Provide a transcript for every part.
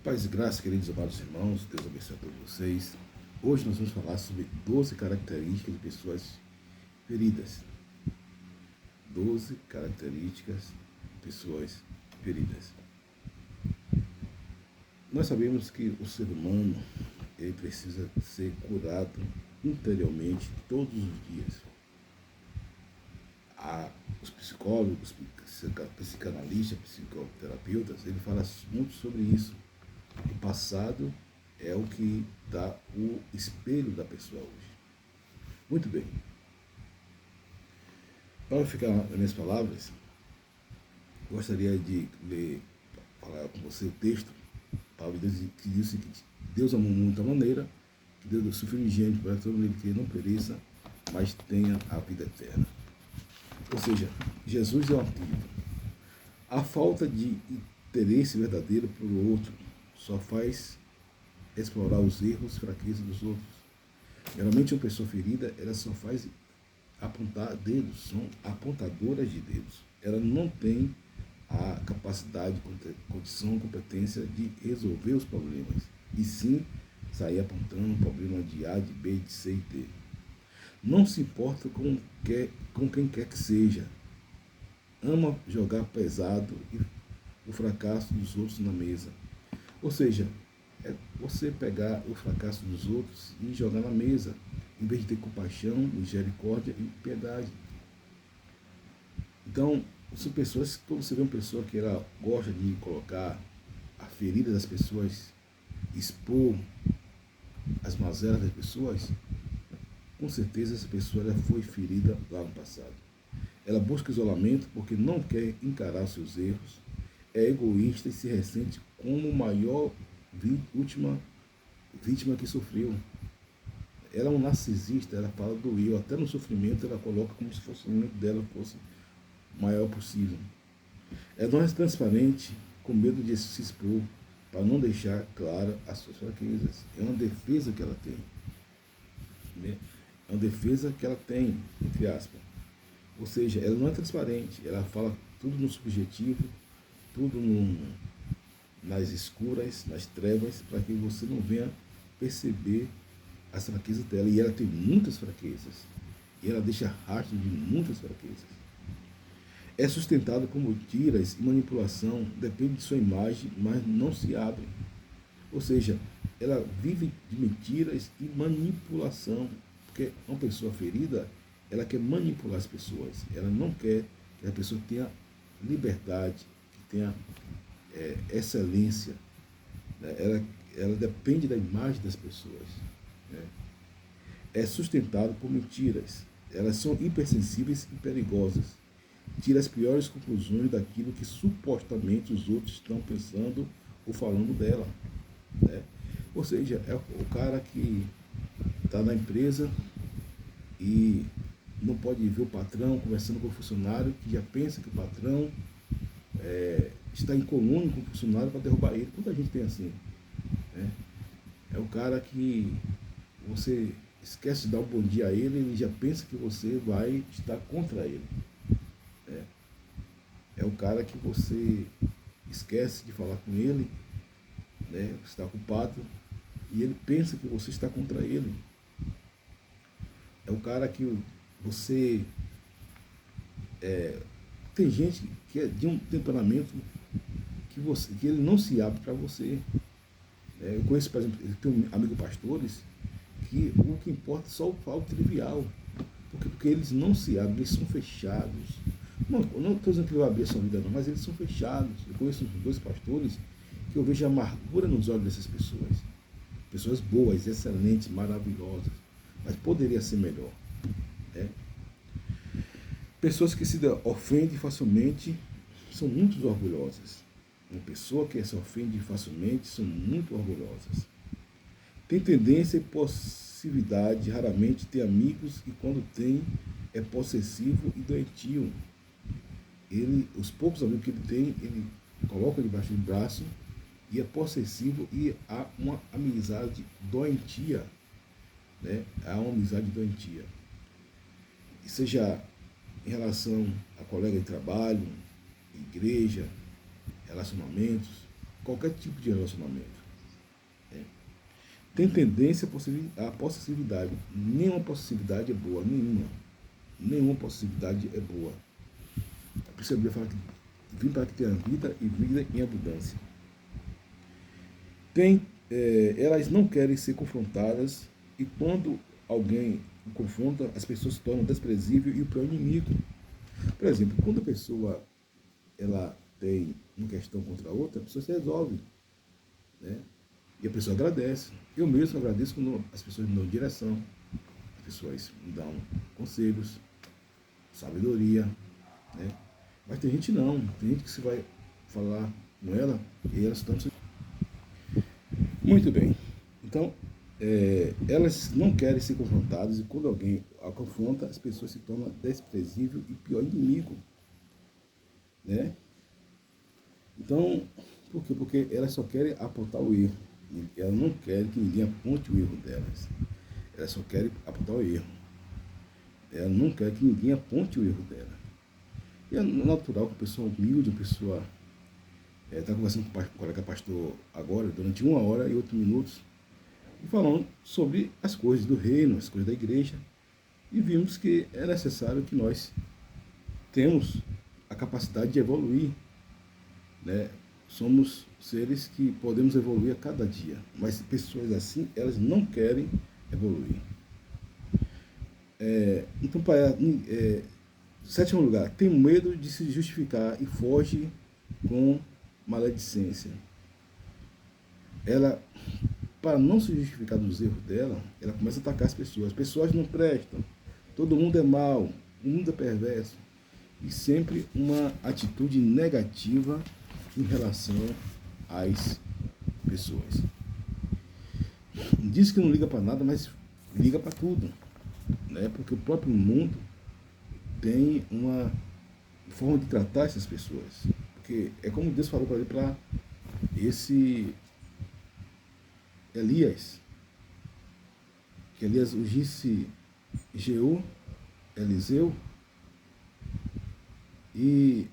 Paz e graça, queridos amados irmãos, Deus abençoe a todos vocês. Hoje nós vamos falar sobre 12 características de pessoas feridas. 12 características de pessoas feridas. Nós sabemos que o ser humano ele precisa ser curado interiormente todos os dias. Os psicólogos, psicanalistas, psicoterapeutas, ele fala muito sobre isso. O passado é o que dá o espelho da pessoa hoje. Muito bem. Para ficar nas minhas palavras, gostaria de falar com você o texto. A palavra de Deus que diz o seguinte: Deus amou muito a maneira que Deus deu seu Filho unigênito para todo mundo que não pereça, mas tenha a vida eterna. Ou seja, Jesus é o antídoto. A falta de interesse verdadeiro pelo outro só faz explorar os erros e fraquezas dos outros. Geralmente uma pessoa ferida, ela só faz apontar dedos, são apontadoras de dedos. Ela não tem a capacidade, condição, competência de resolver os problemas, e sim sair apontando um problema de A, de B, de C e D. Não se importa com quem quer que seja. Ama jogar pesado e o fracasso dos outros na mesa. Ou seja, é você pegar o fracasso dos outros e jogar na mesa, em vez de ter compaixão, misericórdia e piedade. Então, são pessoas, quando você vê uma pessoa que ela gosta de colocar a ferida das pessoas, expor as mazelas das pessoas, com certeza essa pessoa ela foi ferida lá no passado. Ela busca isolamento porque não quer encarar seus erros, é egoísta e se ressente como maior última vítima que sofreu. Ela é um narcisista, ela fala do eu, até no sofrimento ela coloca como se fosse o sofrimento dela fosse o maior possível. É não é transparente, com medo de se expor, para não deixar clara as suas fraquezas. É uma defesa que ela tem. Né? É uma defesa que ela tem, entre aspas. Ou seja, ela não é transparente, ela fala tudo no subjetivo, tudo nas escuras, nas trevas, para que você não venha perceber as fraquezas dela. E ela tem muitas fraquezas. E ela deixa rastro de muitas fraquezas. É sustentado por mentiras e manipulação, depende de sua imagem, mas não se abre. Ou seja, ela vive de mentiras e manipulação. Porque uma pessoa ferida, ela quer manipular as pessoas. Ela não quer que a pessoa tenha liberdade, que tenha excelência. Né? Ela depende da imagem das pessoas. Né? É sustentado por mentiras. Elas são hipersensíveis e perigosas. Tira as piores conclusões daquilo que supostamente os outros estão pensando ou falando dela. Né? Ou seja, é o cara que está na empresa e não pode ver o patrão conversando com o funcionário, que já pensa que o patrão está em coluna com o funcionário para derrubar ele. Muita gente tem assim. Né? É o cara que você esquece de dar um bom dia a ele, ele já pensa que você vai estar contra ele. É o cara que você esquece de falar com ele, né? Você está ocupado, e ele pensa que você está contra ele. É o cara que você... tem gente que é de um temperamento que ele não se abre para você. Eu conheço, por exemplo, eu tenho amigos pastores que o que importa é só o trivial. Porque eles não se abrem, eles são fechados. Não estou dizendo que ele vai abrir a sua vida não, mas eles são fechados. Eu conheço uns 2 pastores que eu vejo amargura nos olhos dessas pessoas. Pessoas boas, excelentes, maravilhosas. Mas poderia ser melhor. Né? Pessoas que se ofendem facilmente são muito orgulhosas. Uma pessoa que se ofende facilmente são muito orgulhosas. Tem tendência e possessividade, raramente tem amigos e quando tem é possessivo e doentio. Os poucos amigos que ele tem, ele coloca debaixo do braço e é possessivo e há uma amizade doentia. Né? Há uma amizade doentia. E seja em relação a colega de trabalho, igreja, relacionamentos, qualquer tipo de relacionamento. Tem tendência à possessividade. Nenhuma possessividade é boa, nenhuma. Nenhuma possessividade é boa. Por isso a Bíblia fala que vim para que tenha vida e vida em abundância. Elas não querem ser confrontadas, e quando alguém confronta, as pessoas se tornam desprezíveis e o pior inimigo. Por exemplo, quando a pessoa ela tem uma questão contra a outra, a pessoa se resolve, né? E a pessoa agradece. Eu mesmo agradeço quando as pessoas me dão direção, as pessoas me dão conselhos, sabedoria, né? Mas tem gente não, tem gente que você vai falar com ela e elas estão... Muito bem. Então, elas não querem ser confrontadas, e quando alguém a confronta, as pessoas se tornam desprezível e pior inimigo, né? Então, por quê? Porque elas só querem apontar o erro. Elas não querem que ninguém aponte o erro delas. Elas só querem apontar o erro. Elas não querem que ninguém aponte o erro dela. E é natural que uma pessoa humilde, uma pessoa... Está conversando com o colega pastor agora, durante 1 hora e 8 minutos, e falando sobre as coisas do reino, as coisas da igreja, e vimos que é necessário que nós temos a capacidade de evoluir, né? Somos seres que podemos evoluir a cada dia, mas pessoas assim, elas não querem evoluir. Então, sétimo lugar, tem medo de se justificar e foge com maledicência. Ela, para não se justificar dos erros dela, ela começa a atacar as pessoas. As pessoas não prestam, todo mundo é mau, o mundo é perverso. E sempre uma atitude negativa em relação às pessoas. Diz que não liga para nada, mas liga para tudo, né? Porque o próprio mundo tem uma forma de tratar essas pessoas. Porque é como Deus falou para esse Elias, que Elias ungisse Jeú, Eliseu e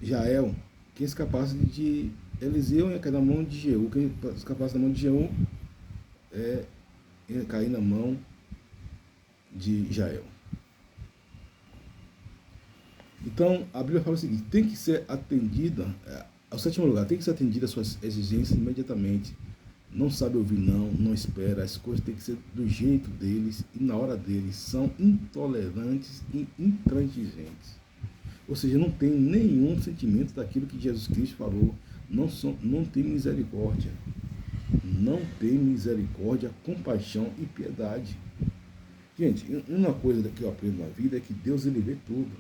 Jael. Quem escapasse de Eliseu ia cair na mão de Jeú. Quem escapasse da mão de Jeú ia cair na mão de Jael. Então, a Bíblia fala o seguinte: tem que ser atendida, ao sétimo lugar, tem que ser atendida às suas exigências imediatamente. Não sabe ouvir não, não espera, as coisas têm que ser do jeito deles e na hora deles. São intolerantes e intransigentes. Ou seja, não tem nenhum sentimento daquilo que Jesus Cristo falou. Não tem misericórdia. Não tem misericórdia, compaixão e piedade. Gente, uma coisa que eu aprendo na vida é que Deus, ele vê tudo.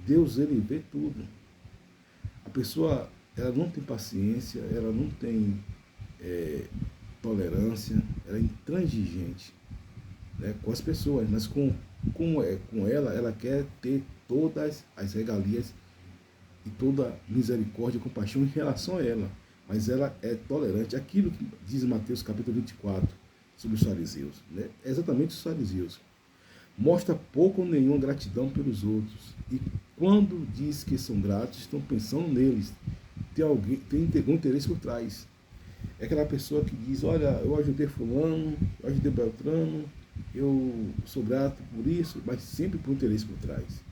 Deus, ele vê tudo. A pessoa, ela não tem paciência, ela não tem tolerância, ela é intransigente, né, com as pessoas, mas com ela quer ter todas as regalias e toda misericórdia e compaixão em relação a ela, mas ela é tolerante. Aquilo que diz Mateus capítulo 24 sobre os fariseus, né, é exatamente os fariseus. Mostra pouco ou nenhuma gratidão pelos outros, e quando diz que são gratos, estão pensando neles. Tem algum interesse por trás. É aquela pessoa que diz: olha, eu ajudei fulano, eu ajudei Beltrano, eu sou grato por isso, mas sempre por interesse por trás.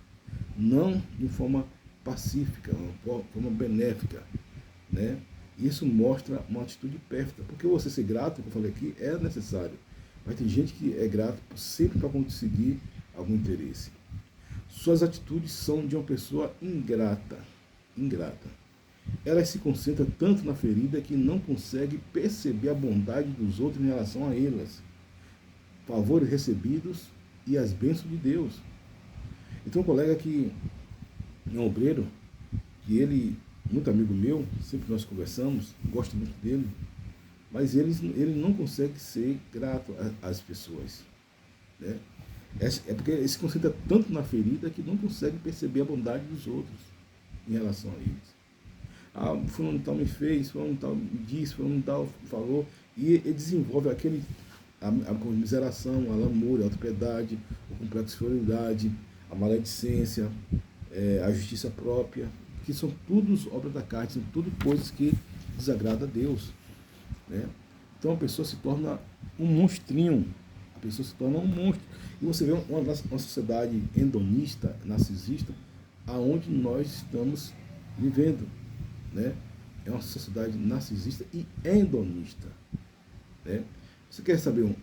Não de forma pacífica, uma forma benéfica, né? Isso mostra uma atitude pérfida, porque você ser grato, como eu falei aqui, é necessário. Mas tem gente que é grato sempre para conseguir algum interesse. Suas atitudes são de uma pessoa ingrata. Ela se concentra tanto na ferida que não consegue perceber a bondade dos outros em relação a elas, favores recebidos e as bênçãos de Deus. Então, um colega que é um obreiro, que ele, muito amigo meu, sempre nós conversamos, gosto muito dele, mas ele não consegue ser grato às pessoas, né? É porque ele se concentra tanto na ferida que não consegue perceber a bondade dos outros em relação a eles. Fulano tal me fez, fulano tal me disse, fulano tal falou, e ele desenvolve a comiseração, a lamúria, a autopiedade, o complexo de inferioridade, a maledicência, a justiça própria, que são todos obras da carne, são tudo coisas que desagrada a Deus, né? Então a pessoa se torna um monstrinho, a pessoa se torna um monstro. E você vê uma sociedade hedonista, narcisista, aonde nós estamos vivendo, né? É uma sociedade narcisista e hedonista, né? Você quer saber,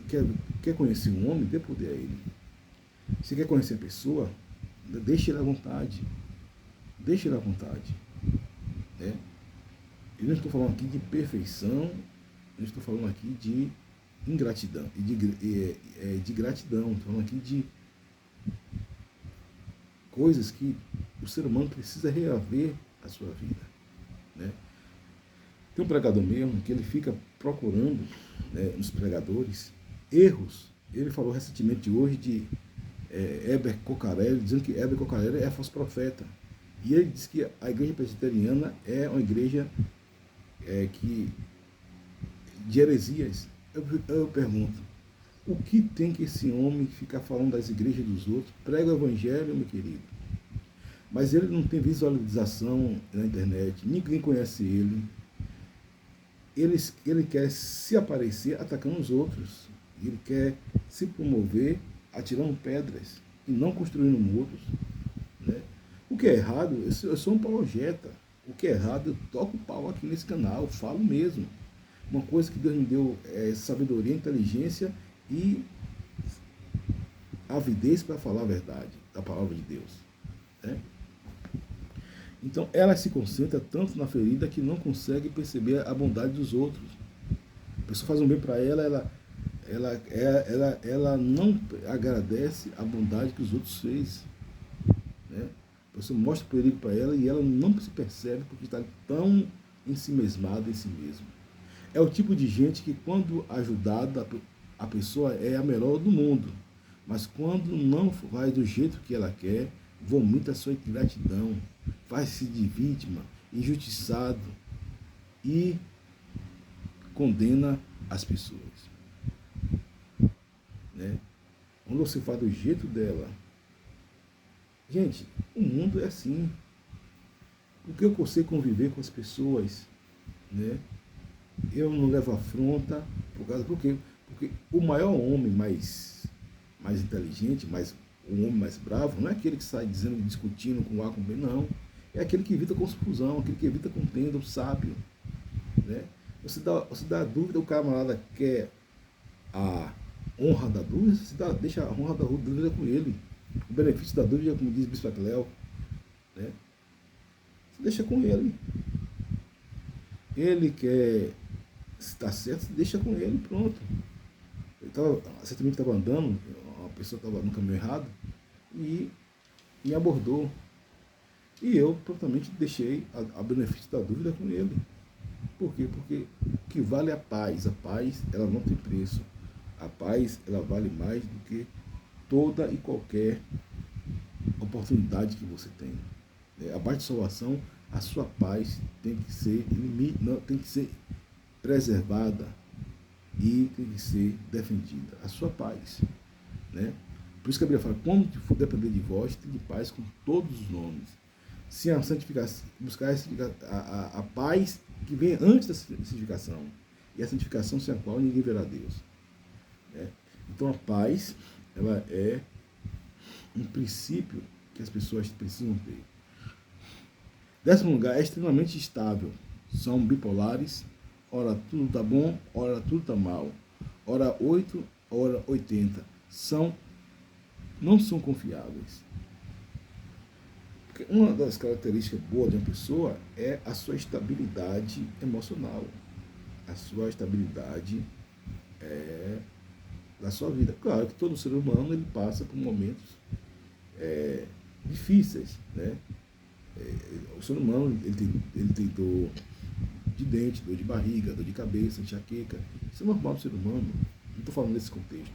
quer conhecer um homem, dê poder a ele. Você quer conhecer a pessoa, deixe ele à vontade. Deixe ele à vontade, né? Eu não estou falando aqui de perfeição, eu estou falando aqui de ingratidão e de gratidão. Estou falando aqui de coisas que o ser humano precisa reaver a sua vida, né? Tem um pregador mesmo que ele fica procurando, né, nos pregadores erros. Ele falou recentemente hoje de Heber Cocarelli, dizendo que Heber Cocarelli é falso profeta. E ele diz que a igreja presbiteriana é uma igreja de heresias. Eu pergunto, o que tem que esse homem ficar falando das igrejas dos outros? Prega o evangelho, meu querido. Mas ele não tem visualização na internet, ninguém conhece ele. Ele quer se aparecer atacando os outros. Ele quer se promover atirando pedras e não construindo muros, né? O que é errado, eu sou um apologeta. O que é errado, eu toco o pau aqui nesse canal, eu falo mesmo. Uma coisa que Deus me deu é sabedoria, inteligência e avidez para falar a verdade da palavra de Deus, né? Então ela se concentra tanto na ferida que não consegue perceber a bondade dos outros. A pessoa faz um bem para ela não agradece a bondade que os outros fez, né? A pessoa mostra o perigo para ela e ela não se percebe porque está tão ensimesmada em si mesma. É o tipo de gente que, quando ajudada, a pessoa é a melhor do mundo, mas quando não vai do jeito que ela quer, vomita sua ingratidão, faz-se de vítima, injustiçado e condena as pessoas, né? Quando você faz do jeito dela, gente, o mundo é assim. Porque eu consigo conviver com as pessoas, né? Eu não levo afronta por quê? Porque o maior homem mais inteligente, o homem mais bravo, não é aquele que sai dizendo, discutindo com A com B, não. É aquele que evita confusão, aquele que evita contenda, o sábio, né? Você dá dúvida, o camarada quer a honra da dúvida, deixa a honra da dúvida com ele. O benefício da dúvida, como diz o Bispo Cléo, né? Você deixa com ele. Ele quer estar certo, você deixa com ele, pronto. Recentemente estava andando, uma pessoa estava no caminho errado e me abordou. E eu prontamente deixei a benefício da dúvida com ele. Por quê? Porque o que vale é a paz. A paz, ela não tem preço. A paz, ela vale mais do que toda e qualquer oportunidade que você tem. A parte de salvação, a sua paz tem que ser tem que ser preservada e tem que ser defendida. A sua paz, né? Por isso que a Bíblia fala, quando for depender de vós, tem de paz com todos os nomes. Se a santificação, buscar a paz que vem antes da santificação, e a santificação sem a qual ninguém verá Deus, né? Então a paz, ela é um princípio que as pessoas precisam ter. 10º lugar, é extremamente estável. São bipolares, ora tudo está bom, ora tudo está mal. Ora 8, ora 80. Não são confiáveis. Porque uma das características boas de uma pessoa é a sua estabilidade emocional. A sua estabilidade da sua vida. Claro que todo ser humano ele passa por momentos difíceis, né? O ser humano ele tem dor de dente, dor de barriga, dor de cabeça, enxaqueca. Isso é normal do ser humano. Não estou falando nesse contexto,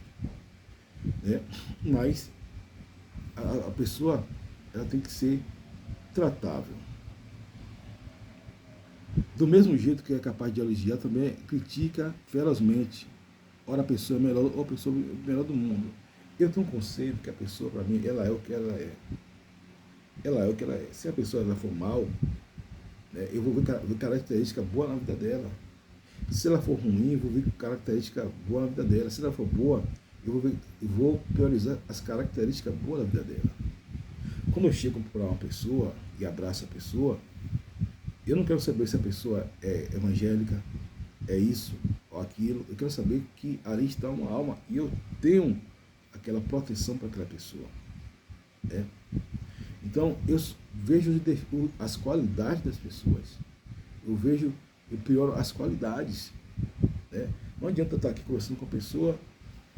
né? Mas a pessoa ela tem que ser tratável. Do mesmo jeito que é capaz de elogiar, também critica ferozmente. Ora a pessoa é melhor, ou a pessoa é melhor do mundo. Eu tenho um conceito que a pessoa, para mim, ela é o que ela é. Ela é o que ela é. Se a pessoa ela for mal, né? Eu vou ver característica boa na vida dela. Se ela for ruim, eu vou ver característica boa na vida dela. Se ela for boa, eu vou priorizar as características boas da vida dela. Quando eu chego para uma pessoa e abraço a pessoa, eu não quero saber se a pessoa é evangélica, é isso ou aquilo. Eu quero saber que ali está uma alma e eu tenho aquela proteção para aquela pessoa, né? Então, eu vejo as qualidades das pessoas. Eu prioro as qualidades, né? Não adianta eu estar aqui conversando com a pessoa,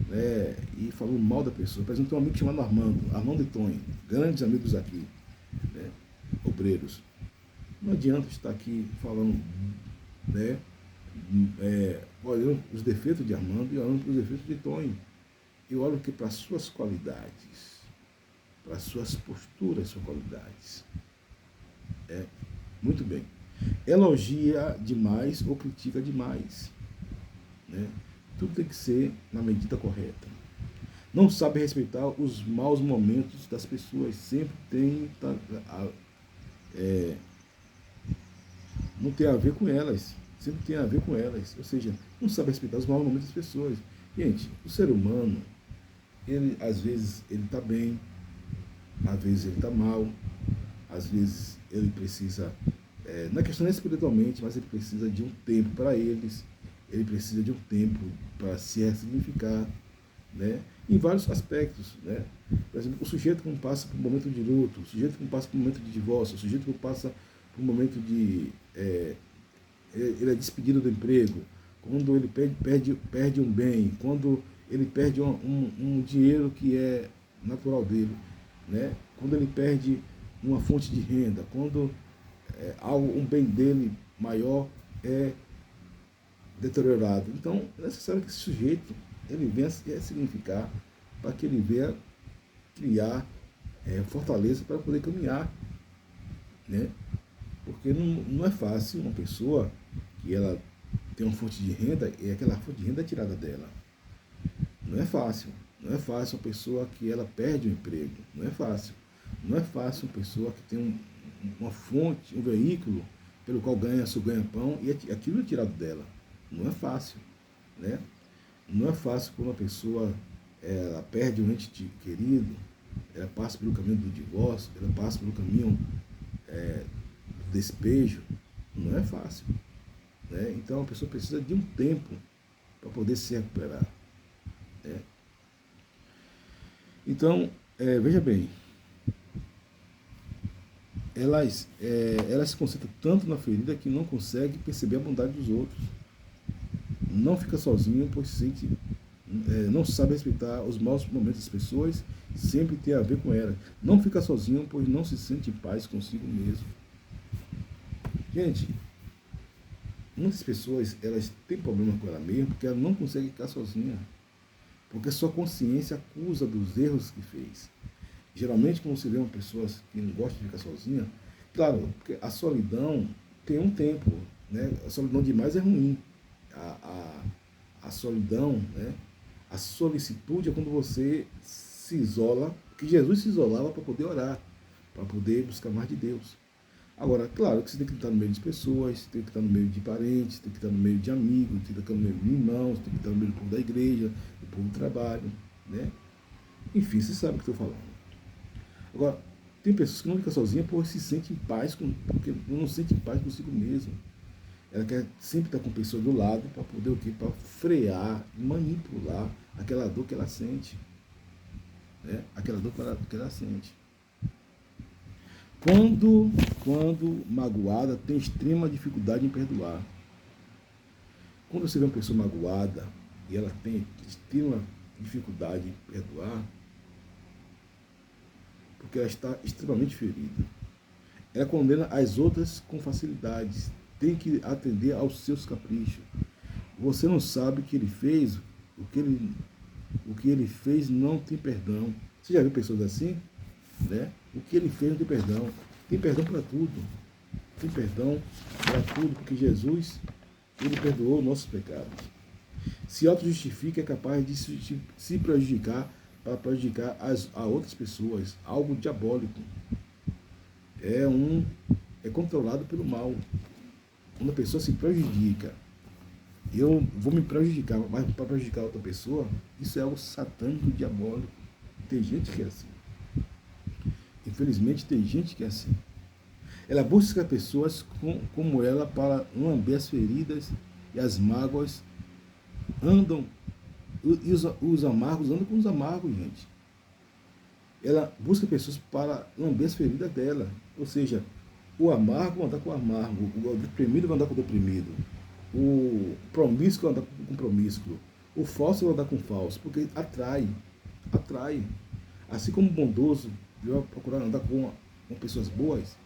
né, e falando mal da pessoa. Por exemplo, tem um amigo chamado Armando e Tonho, grandes amigos aqui, né, obreiros. Não adianta estar aqui falando, né, olhando os defeitos de Armando e olhando para os defeitos de Tonho. Eu olho que para as suas qualidades, para as suas posturas, suas qualidades. Muito bem. Elogia demais ou critica demais, né? Tudo tem que ser na medida correta. Não sabe respeitar os maus momentos das pessoas. Sempre tem não tem a ver com elas. Sempre tem a ver com elas. Ou seja, não sabe respeitar os maus momentos das pessoas. Gente, o ser humano, ele às vezes ele está bem, às vezes ele está mal, às vezes ele precisa, não é questão nem espiritualmente, mas ele precisa de um tempo para ele precisa de um tempo para se ressignificar, né? Em vários aspectos, né? Por exemplo, o sujeito que passa por um momento de luto, o sujeito que passa por um momento de divórcio, o sujeito que passa por um momento de... ele é despedido do emprego, quando ele perde um bem, quando ele perde um dinheiro que é natural dele, né? Quando ele perde uma fonte de renda, quando um bem dele maior é deteriorado. Então, é necessário que esse sujeito ele venha se ressignificar para que ele venha criar fortaleza para poder caminhar, né? Porque não é fácil uma pessoa que ela tem uma fonte de renda e aquela fonte de renda é tirada dela. Não é fácil. Não é fácil uma pessoa que ela perde o emprego. Não é fácil. Não é fácil uma pessoa que tem uma fonte, um veículo pelo qual ganha seu ganha-pão e aquilo é tirado dela. Não é fácil, né? Não é fácil quando uma pessoa ela perde um ente querido, ela passa pelo caminho do divórcio, ela passa pelo caminho do despejo. Não é fácil, né? Então a pessoa precisa de um tempo para poder se recuperar, né? Então, veja bem, ela se concentra tanto na ferida que não consegue perceber a bondade dos outros. Não fica sozinho, pois sente, não sabe respeitar os maus momentos das pessoas, sempre tem a ver com ela. Não fica sozinho, pois não se sente em paz consigo mesmo. Gente, muitas pessoas elas têm problema com ela mesma porque ela não consegue ficar sozinha. Porque sua consciência acusa dos erros que fez. Geralmente, quando você vê uma pessoa que não gosta de ficar sozinha, claro, porque a solidão tem um tempo, né? A solidão demais é ruim. A solidão, né? A solicitude é quando você se isola, porque Jesus se isolava para poder orar, para poder buscar mais de Deus. Agora, claro que você tem que estar no meio de pessoas, tem que estar no meio de parentes, tem que estar no meio de amigos, tem que estar no meio de irmãos, tem que estar no meio do povo da igreja, do povo do trabalho, né? Enfim, você sabe o que eu estou falando. Agora, tem pessoas que não ficam sozinhas porque se sentem em paz, porque não se sentem em paz consigo mesmo. Ela quer sempre estar com pessoas do lado para poder o quê? Para frear, manipular aquela dor que ela sente, né? Aquela dor que ela sente. Quando magoada, tem extrema dificuldade em perdoar. Quando você vê uma pessoa magoada e ela tem extrema dificuldade em perdoar, porque ela está extremamente ferida. Ela condena as outras com facilidades, tem que atender aos seus caprichos. Você não sabe o que ele fez, o que ele fez não tem perdão. Você já viu pessoas assim? Né? O que ele fez não tem perdão. Tem perdão para tudo. Tem perdão para tudo, porque Jesus, ele perdoou nossos pecados. Se auto-justifica, é capaz de se prejudicar para prejudicar a outras pessoas. Algo diabólico. é controlado pelo mal. Quando a pessoa se prejudica, eu vou me prejudicar, mas para prejudicar outra pessoa, isso é algo satânico, diabólico. Tem gente que é assim. Infelizmente, tem gente que é assim. Ela busca pessoas como ela para lamber as feridas e as mágoas. Andam, e os amargos andam com os amargos, gente. Ela busca pessoas para lamber as feridas dela. Ou seja, o amargo vai andar com o amargo, o deprimido vai andar com o deprimido, o promíscuo vai andar com o promíscuo, o falso vai andar com o falso, porque atrai, atrai. Assim como o bondoso vai procurar andar com pessoas boas,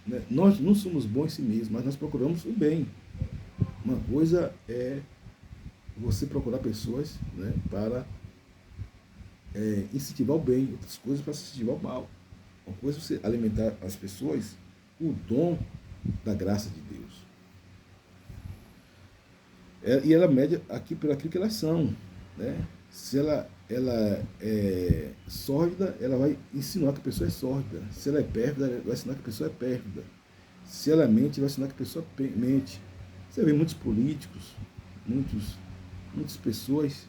né? Nós não somos bons em si mesmos, mas nós procuramos o bem. Uma coisa é você procurar pessoas, né, para incentivar o bem, outras coisas para incentivar o mal. Uma coisa é você alimentar as pessoas o dom da graça de Deus. E ela mede aqui por aquilo que elas são, né? Se ela é sórdida, ela vai insinuar que a pessoa é sórdida. Se ela é pérfida, ela vai ensinar que a pessoa é pérfida. Se ela mente, vai ensinar que a pessoa mente. Você vê muitos políticos, muitas pessoas.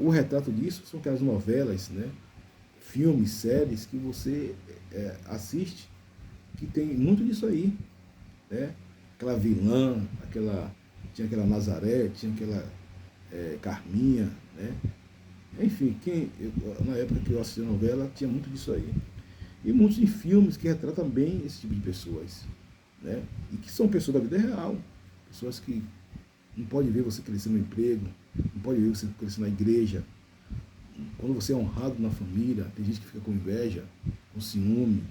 O retrato disso são aquelas novelas, né? Filmes, séries que você assiste, que tem muito disso aí, né? Aquela vilã, tinha aquela Nazaré, tinha aquela Carminha, né? Enfim, na época que eu assisti a novela, tinha muito disso aí. E muitos de filmes que retratam bem esse tipo de pessoas, né? E que são pessoas da vida real, pessoas que não podem ver você crescer no emprego, não pode ver você crescer na igreja. Quando você é honrado na família, tem gente que fica com inveja, com ciúme,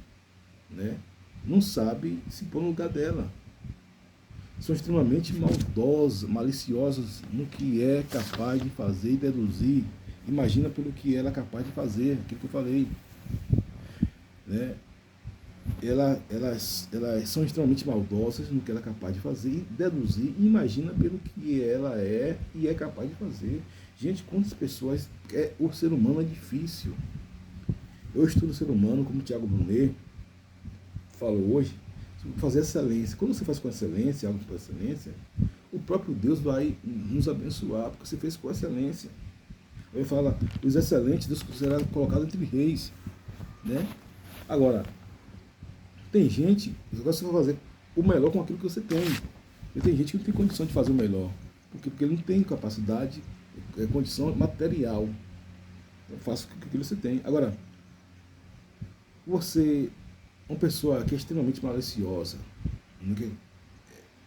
né? Não sabe se pôr no lugar dela. São extremamente maldosos, maliciosos no que é capaz de fazer e deduzir. Imagina pelo que ela é capaz de fazer, aquilo que eu falei, né? Elas são extremamente maldosas no que ela é capaz de fazer e deduzir. Imagina pelo que ela é e é capaz de fazer. Gente, quantas pessoas... o ser humano é difícil. Eu estudo o ser humano, como o Tiago Brunet falou hoje, fazer excelência. Quando você faz com excelência, algo com excelência, o próprio Deus vai nos abençoar, porque você fez com excelência. Ele fala, os excelentes, Deus será colocado entre reis, né? Agora, tem gente, você vai fazer o melhor com aquilo que você tem. E tem gente que não tem condição de fazer o melhor. Porque ele não tem capacidade, condição material. Eu faço com aquilo que você tem. Agora, uma pessoa que é extremamente maliciosa,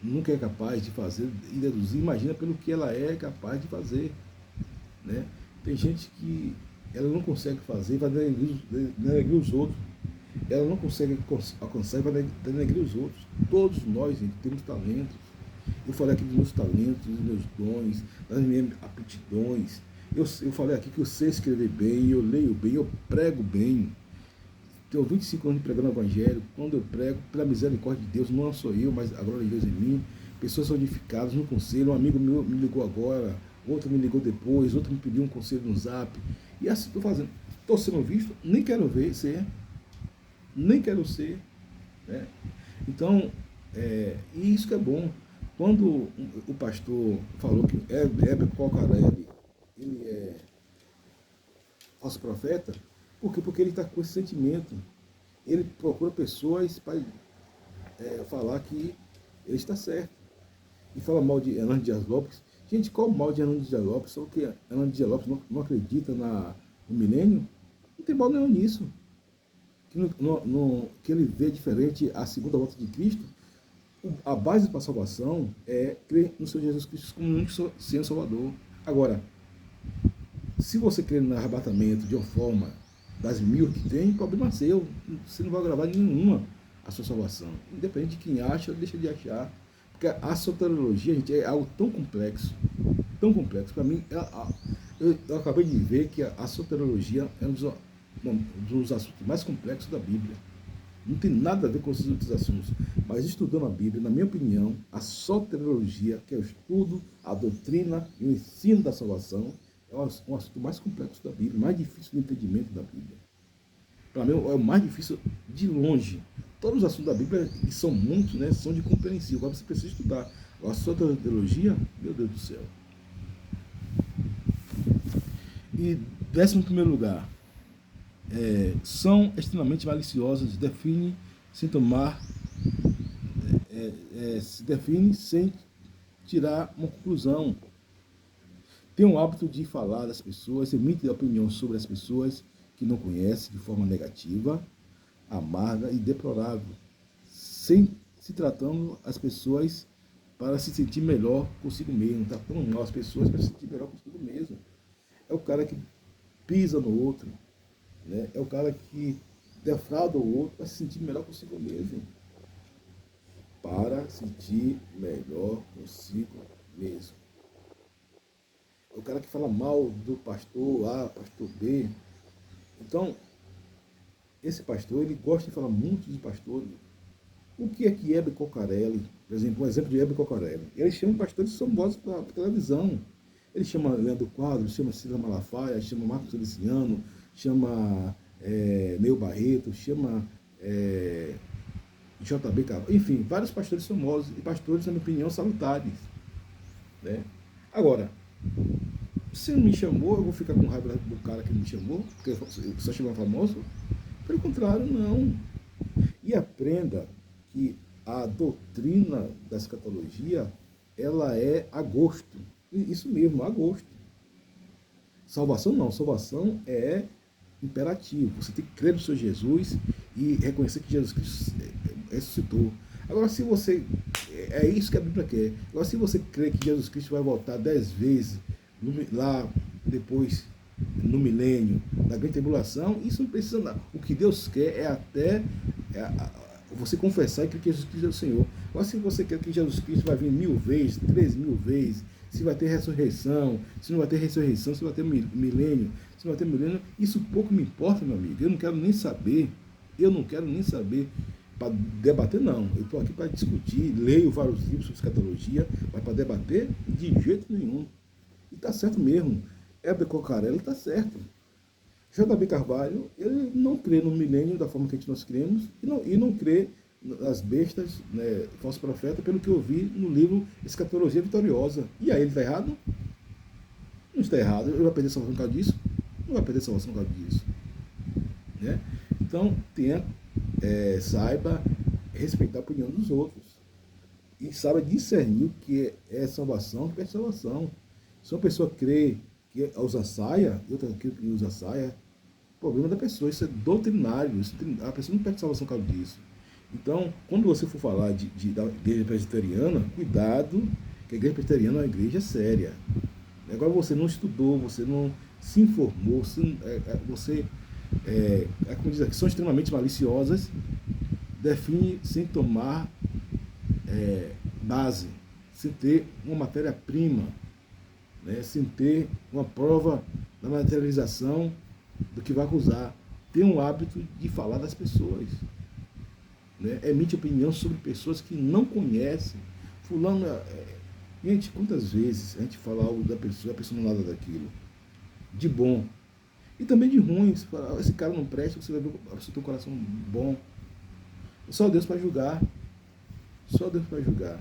nunca é capaz de fazer e deduzir, imagina pelo que ela é capaz de fazer, né? Tem gente que ela não consegue fazer, vai denegrir os outros. Ela não consegue alcançar e vai denegrir os outros. Todos nós, gente, temos talentos. Eu falei aqui dos meus talentos, dos meus dons, das minhas aptidões. Eu falei aqui que eu sei escrever bem, eu leio bem, eu prego bem. Tenho 25 anos pregando o Evangelho. Quando eu prego, pela misericórdia de Deus, não sou eu, mas a glória de Deus em mim. Pessoas são edificadas no conselho. Um amigo meu me ligou agora, outro me ligou depois, outro me pediu um conselho no Zap. E assim estou fazendo. Estou sendo visto, nem quero ver ser. Nem quero ser. Né? Então, e isso que é bom. Quando o pastor falou que Heber Cocarelli, ele é falso profeta, por quê? Porque ele está com esse sentimento. Ele procura pessoas para falar que ele está certo. E fala mal de Hernando Dias Lopes. Gente, qual o mal de Hernando Dias Lopes? Só que Hernando Dias Lopes não acredita no milênio? Não tem mal nenhum nisso. Que ele vê diferente a segunda volta de Cristo. A base para a salvação é crer no Senhor Jesus Cristo como único Senhor Salvador. Agora, se você crer no arrebatamento de uma forma das 1000 que tem, problema seu. Você não vai gravar nenhuma a sua salvação. Independente de quem acha ou deixa de achar. Porque a soteriologia, gente, é algo tão complexo. Tão complexo. Para mim, eu acabei de ver que a soteriologia é um dos assuntos mais complexos da Bíblia. Não tem nada a ver com esses outros assuntos. Mas estudando a Bíblia, na minha opinião, a soteriologia, que é o estudo, a doutrina e o ensino da salvação, é um assunto mais complexo da Bíblia, mais difícil de entendimento da Bíblia. Para mim é o mais difícil de longe. Todos os assuntos da Bíblia, que são muitos, né, são de compreensível. Agora você precisa estudar. A sua teologia, meu Deus do céu. E 11º lugar, são extremamente maliciosos, se define sem tirar uma conclusão. Tem o hábito de falar das pessoas, emite opinião sobre as pessoas que não conhece de forma negativa, amarga e deplorável, sem se tratando as pessoas para se sentir melhor consigo mesmo, tratando mal as pessoas para se sentir melhor consigo mesmo. É o cara que pisa no outro, né? É o cara que defrauda o outro para se sentir melhor consigo mesmo. Para sentir melhor consigo mesmo. É o cara que fala mal do pastor A, pastor B. Então, esse pastor, ele gosta de falar muito de pastores. O que é Heber Cocarelli? Por exemplo, um exemplo de Heber Cocarelli. Ele chama pastores famosos para a televisão. Ele chama Leandro Quadro, chama Cida Malafaia, chama Marcos Feliciano, chama Neu Barreto, chama JB Carvalho. Enfim, vários pastores famosos e pastores, na minha opinião, salutares. Né? Agora, se não me chamou, eu vou ficar com raiva do cara que me chamou, porque só chama famoso? Pelo contrário, não. E aprenda que a doutrina da escatologia, ela é a gosto. Isso mesmo, a gosto. Salvação não, salvação é imperativo. Você tem que crer no Senhor Jesus e reconhecer que Jesus Cristo ressuscitou. Agora, se você... É isso que a Bíblia quer. Agora, se você crê que Jesus Cristo vai voltar 10 vezes lá depois, no milênio, na grande tribulação, isso não precisa nada. O que Deus quer é até você confessar e crer que Jesus Cristo é o Senhor. Agora, se você quer que Jesus Cristo vai vir 1000 vezes, 3000 vezes, se vai ter ressurreição, se não vai ter ressurreição, se vai ter milênio, se não vai ter milênio, isso pouco me importa, meu amigo. Eu não quero nem saber. Eu não quero nem saber para debater, não. Eu estou aqui para discutir, leio vários livros sobre escatologia, mas para debater, de jeito nenhum. E está certo mesmo. Heber Cocarelli está certo. JB Carvalho, ele não crê no milênio da forma que nós cremos e não crê nas bestas, né, falso profeta, pelo que eu vi no livro Escatologia Vitoriosa. E aí ele está errado? Não está errado. Ele vai perder salvação por causa disso? Não vai perder salvação por causa disso. Né? Então, saiba respeitar a opinião dos outros. E saiba discernir o que é salvação e o que é salvação. Se uma pessoa crê que usa saia, e outra crê que usa saia, o problema da pessoa, isso é doutrinário. A pessoa não perde salvação por causa disso. Então, quando você for falar da igreja presbiteriana, cuidado, que a igreja presbiteriana é uma igreja séria. Agora você não estudou, você não se informou, como diz aqui, são extremamente maliciosas, define sem tomar base, sem ter uma matéria-prima, né, sem ter uma prova da materialização do que vai acusar. Tem um hábito de falar das pessoas. Né? Emite opinião sobre pessoas que não conhecem. Fulano, gente, quantas vezes a gente fala algo da pessoa, a pessoa não nada daquilo. De bom. E também de ruim. Você fala, esse cara não presta, você vai ver a pessoa tem um coração bom. Só Deus para julgar. Só Deus para julgar.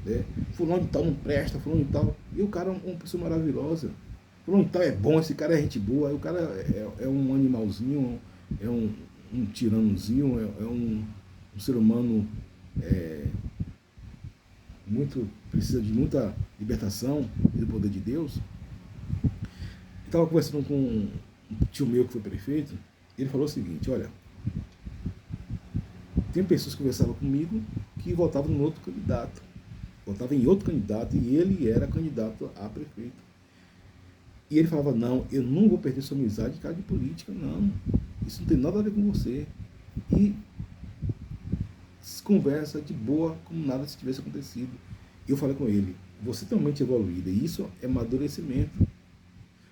Né? Fulano de tal não presta, fulano de tal. E o cara é uma pessoa maravilhosa. Fulano de tal é bom, esse cara é gente boa. Aí o cara é um animalzinho, é um tiranozinho, é um ser humano precisa de muita libertação do poder de Deus. Eu estava conversando com um tio meu que foi prefeito, ele falou o seguinte, olha, tem pessoas que conversavam comigo que votavam em outro candidato, e ele era candidato a prefeito. E ele falava, não, eu não vou perder sua amizade de cara de política, não. Isso não tem nada a ver com você. E conversa de boa, como nada se tivesse acontecido. E eu falei com ele, você tem uma mente evoluída, e isso é amadurecimento.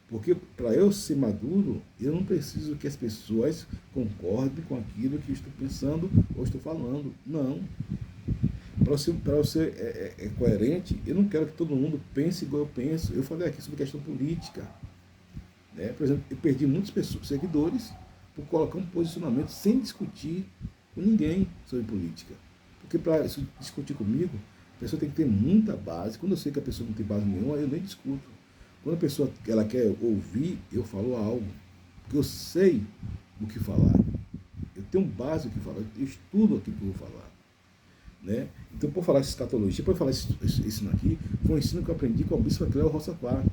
Porque para eu ser maduro, eu não preciso que as pessoas concordem com aquilo que eu estou pensando ou estou falando. Não. Para eu ser coerente, eu não quero que todo mundo pense igual eu penso. Eu falei aqui sobre questão política. Né? Por exemplo, eu perdi muitas pessoas, seguidores, por colocar um posicionamento sem discutir com ninguém sobre política. Porque para discutir comigo, a pessoa tem que ter muita base. Quando eu sei que a pessoa não tem base nenhuma, eu nem discuto. Quando a pessoa ela quer ouvir, eu falo algo. Porque eu sei o que falar. Eu tenho base o que falar. Eu estudo aquilo que eu vou falar. Né? Então, por falar de escatologia, por falar isso aqui, foi um ensino que eu aprendi com a bispa Cléo Roçapá.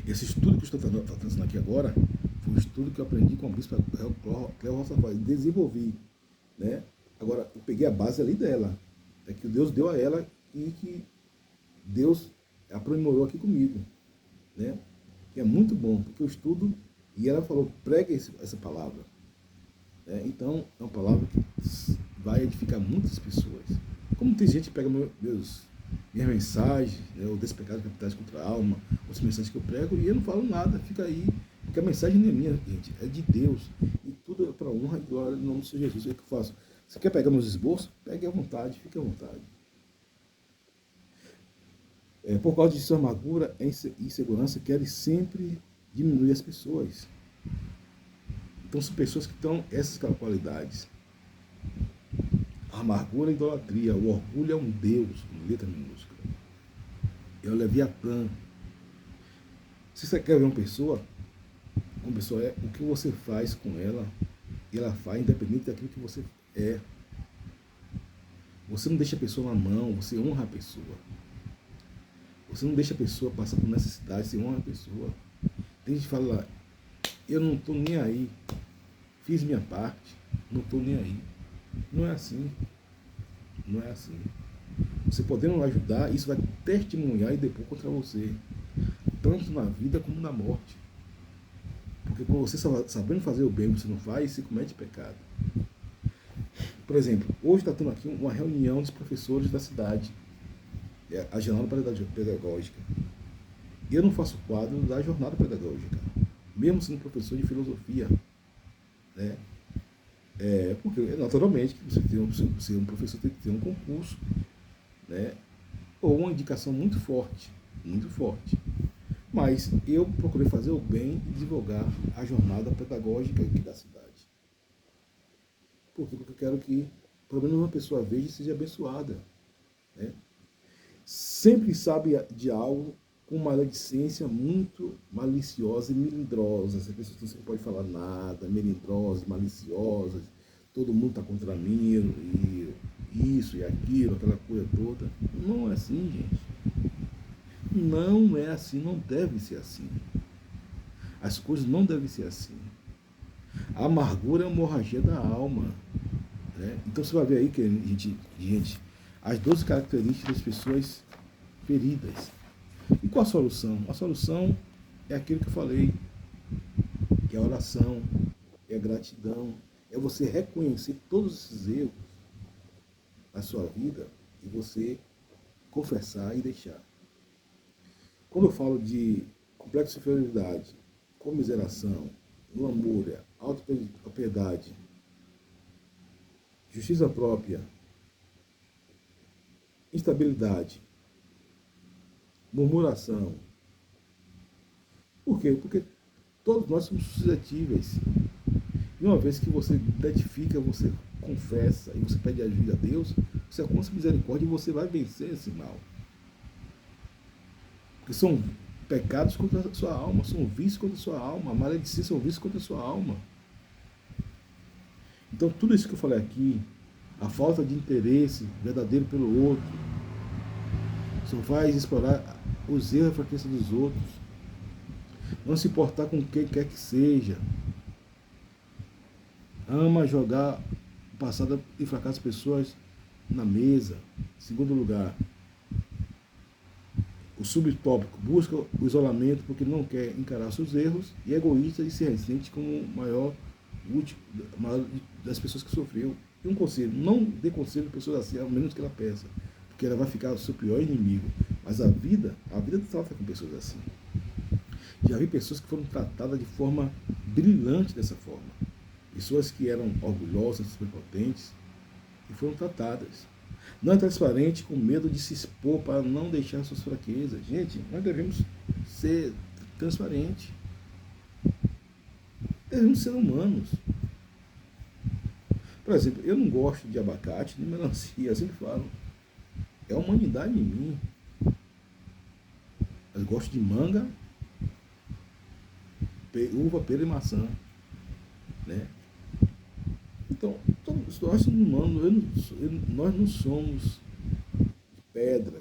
Esse estudo que eu estou trazendo aqui agora, foi um estudo que eu aprendi com a bispa Cléo Roçapá e desenvolvi. Né? Agora, eu peguei a base ali dela, que Deus deu a ela e que Deus aprimorou aqui comigo. Né? E é muito bom, porque eu estudo e ela falou, prega essa palavra. Né? Então, é uma palavra que vai edificar muitas pessoas. Como tem gente que pega minhas mensagens, né, o Despecados Capitais contra a Alma, as mensagens que eu prego, e eu não falo nada, fica aí. Porque a mensagem não é minha, gente, é de Deus. E tudo é para honra e glória no nome do Senhor Jesus. É o que eu faço. Você quer pegar meus esboços? Pegue à vontade, fique à vontade. Por causa de sua amargura e insegurança, querem sempre diminuir as pessoas. Então são pessoas que estão essas qualidades. A amargura é a idolatria, o orgulho é um Deus, com letra minúscula. É o Leviatã. Se você quer ver uma pessoa é o que você faz com ela, e ela faz independente daquilo que você é. Você não deixa a pessoa na mão, você honra a pessoa. Você não deixa a pessoa passar por necessidade, você honra a pessoa. Tem gente que fala, eu não estou nem aí, fiz minha parte, não estou nem aí. Não é assim. Não é assim. Você podendo ajudar, isso vai testemunhar e depois contra você. Tanto na vida como na morte. Porque quando você sabendo fazer o bem, você não faz, você comete pecado. Por exemplo, hoje está tendo aqui uma reunião dos professores da cidade. A jornada pedagógica. Eu não faço quadro da jornada pedagógica. Mesmo sendo professor de filosofia. Né? Porque, naturalmente, que você ser um professor tem que ter um concurso, né? Ou uma indicação muito forte, muito forte. Mas eu procurei fazer o bem e divulgar a jornada pedagógica aqui da cidade. Porque eu quero que, pelo menos uma pessoa veja e seja abençoada. Né? Sempre sabe de algo com uma maledicência muito maliciosa e melindrosa. Essa pessoa não pode falar nada, melindrosas, maliciosas, todo mundo está contra mim, e isso e aquilo, aquela coisa toda. Não é assim, gente. Não é assim, não deve ser assim. As coisas não devem ser assim. A amargura é uma hemorragia da alma. Né? Então você vai ver aí que, gente, as 12 características das pessoas feridas. E qual a solução? A solução é aquilo que eu falei, que é a oração, é a gratidão, é você reconhecer todos esses erros na sua vida e você confessar e deixar. Quando eu falo de complexo de inferioridade, comiseração, lamúria, autopiedade, justiça própria, instabilidade, murmuração. Por quê? Porque todos nós somos suscetíveis. E uma vez que você identifica, você confessa e você pede ajuda a Deus, você alcança misericórdia e você vai vencer esse mal. Porque são pecados contra a sua alma, são vícios contra a sua alma, maledicência são vícios contra a sua alma. Então tudo isso que eu falei aqui, a falta de interesse verdadeiro pelo outro, só faz explorar os erros e a fraqueza dos outros. Não se importar com quem quer que seja. Ama jogar o passado e fracasso das pessoas na mesa. Segundo lugar, o subtópico busca o isolamento porque não quer encarar seus erros e é egoísta e se ressente como o maior das pessoas que sofreu. E um conselho, não dê conselho a pessoas assim, ao menos que ela peça, porque ela vai ficar o seu pior inimigo. Mas a vida trata com pessoas assim. Já vi pessoas que foram tratadas de forma brilhante dessa forma. Pessoas que eram orgulhosas, prepotentes, e foram tratadas. Não é transparente, com medo de se expor para não deixar suas fraquezas. Gente, nós devemos ser transparentes. Devemos ser humanos. Por exemplo, eu não gosto de abacate nem melancia, eu sempre falo. É a humanidade em mim. Eu gosto de manga, uva, pera e maçã. Né? Então, nós somos humanos, nós não somos de pedra,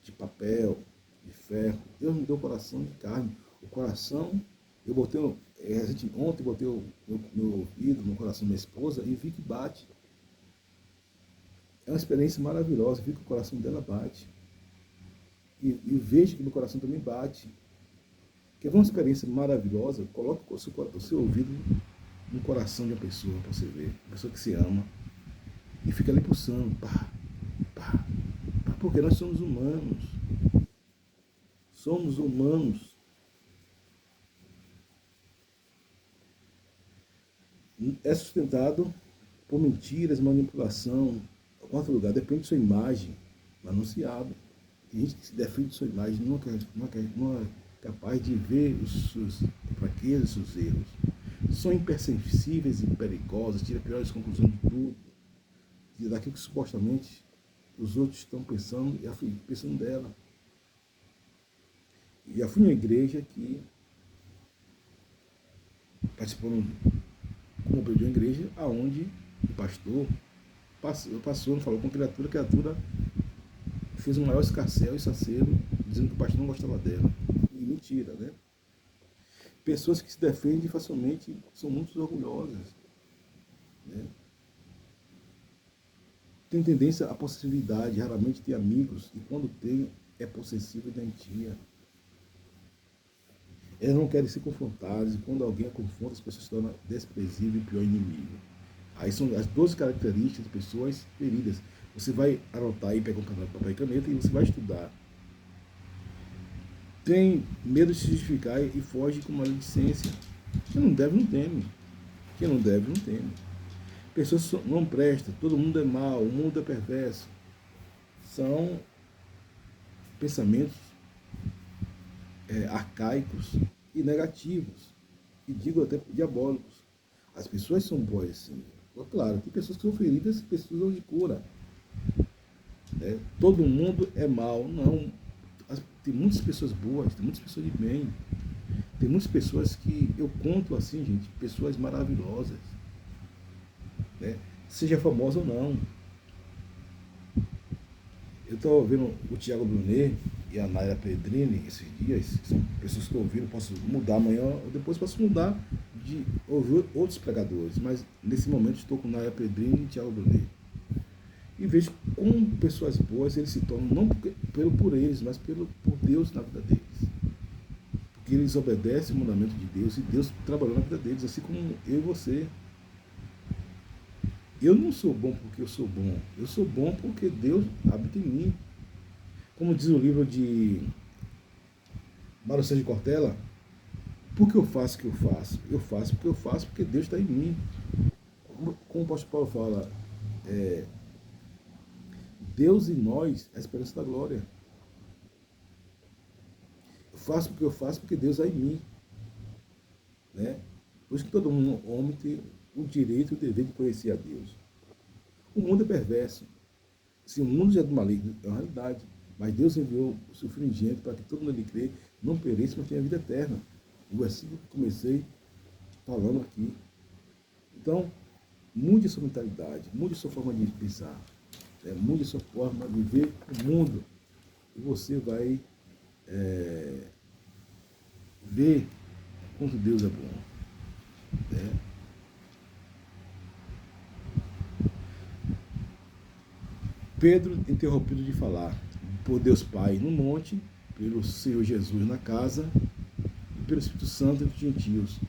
de papel, de ferro. Deus me deu um coração de carne. O coração, eu botei, ontem eu botei meu ouvido no coração da minha esposa e vi que bate. É uma experiência maravilhosa, vi que o coração dela bate. E vejo que meu coração também bate. Quer ver uma experiência maravilhosa? Coloque o seu ouvido no coração de uma pessoa para você ver. Uma pessoa que se ama. E fica ali pulsando. Pá, pá, pá, porque nós somos humanos. Somos humanos. É sustentado por mentiras, manipulação. Em quarto lugar, depende de sua imagem. Anunciado. Tem gente que se defende de sua imagem, não é capaz de ver as suas fraquezas, os seus erros. São imperceptíveis e perigosos, tira piores conclusões de tudo, daquilo que supostamente os outros estão pensando e pensando dela. E eu fui numa igreja que, participando como obreiro de uma igreja, aonde o pastor passou, falou com a criatura fez o maior escarcéu e saceiro, dizendo que o pastor não gostava dela. E mentira, né? Pessoas que se defendem facilmente são muito orgulhosas. Né? Tem tendência à possessividade, raramente tem amigos, e quando tem, é possessiva e doentia. Elas não querem ser confrontadas, e quando alguém a confronta, as pessoas se tornam desprezível e pior inimigo. Aí são as 12 características de pessoas feridas. Você vai anotar aí, pegar um papel e caneta e você vai estudar. Tem medo de se justificar e foge com maledicência. Quem não deve, não teme. Quem não deve, não teme. Pessoas não prestam, todo mundo é mau, o mundo é perverso. São pensamentos arcaicos e negativos. E digo até diabólicos. As pessoas são boas, sim. Claro, tem pessoas que são feridas e precisam de cura. Todo mundo é mau. Não. Tem muitas pessoas boas, tem muitas pessoas de bem. Tem muitas pessoas que eu conto assim, gente, pessoas maravilhosas. Né? Seja famosa ou não. Eu estou ouvindo o Tiago Brunet e a Naira Pedrini esses dias, que são pessoas que estou ouvindo, posso mudar amanhã, ou depois posso mudar de ouvir outros pregadores, mas nesse momento estou com Naira Pedrini e Tiago Brunet. E vejo como pessoas boas eles se tornam, não por eles, mas por Deus na vida deles. Porque eles obedecem o mandamento de Deus e Deus trabalhou na vida deles, assim como eu e você. Eu não sou bom porque eu sou bom, eu sou bom porque Deus habita em mim. Como diz o livro de Mário Sérgio Cortella, por que eu faço o que eu faço? Eu faço porque eu faço porque Deus está em mim. Como o apóstolo Paulo fala, Deus em nós é a esperança da glória. Eu faço porque eu faço porque Deus é em mim. Né? Por isso que todo homem tem o direito e o dever de conhecer a Deus. O mundo é perverso. Se o mundo já é do maligno, é uma realidade. Mas Deus enviou o seu Filho unigênito para que todo mundo lhe crê, não pereça, mas tenha vida eterna. O versículo que comecei falando aqui. Então, mude a sua mentalidade, mude a sua forma de pensar, mude a sua forma de ver o mundo. E você vai ver quanto Deus é bom. Né? Pedro, interrompido de falar, por Deus Pai no monte, pelo Senhor Jesus na casa e pelo Espírito Santo entre os gentios.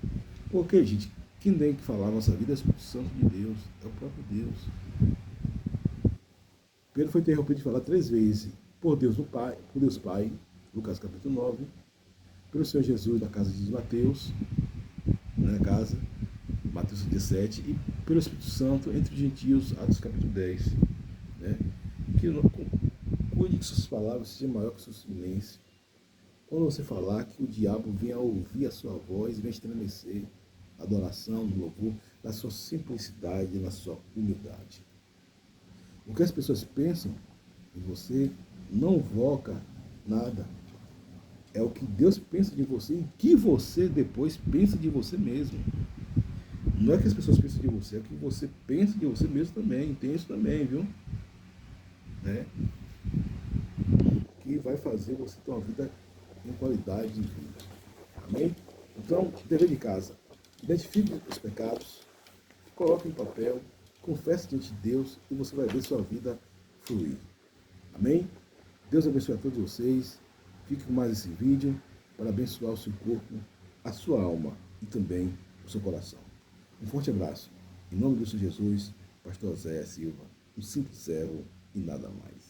Porque, gente, quem tem que falar a nossa vida é o Espírito Santo de Deus, é o próprio Deus. Pedro foi interrompido de falar 3 vezes, por Deus Pai, Lucas capítulo 9, pelo Senhor Jesus na casa de Mateus, na casa, Mateus 17, e pelo Espírito Santo entre os gentios, Atos capítulo 10. Né? Cuide que suas palavras sejam maior que o seu silêncio. Quando você falar, que o diabo venha ouvir a sua voz e venha estremecer. adoração, no louvor, na sua simplicidade, na sua humildade. O que as pessoas pensam de você não voca nada. É o que Deus pensa de você e que você depois pensa de você mesmo. Não é que as pessoas pensam de você, é o que você pensa de você mesmo também. Tem isso também, viu? Né? Que vai fazer você ter uma vida com qualidade de vida. Amém? Então, dever de casa. Identifique os pecados, coloque em papel, confesse diante de Deus e você vai ver sua vida fluir. Amém? Deus abençoe a todos vocês. Fique com mais esse vídeo para abençoar o seu corpo, a sua alma e também o seu coração. Um forte abraço. Em nome do Senhor Jesus, Pastor Zé Silva, um simples servo e nada mais.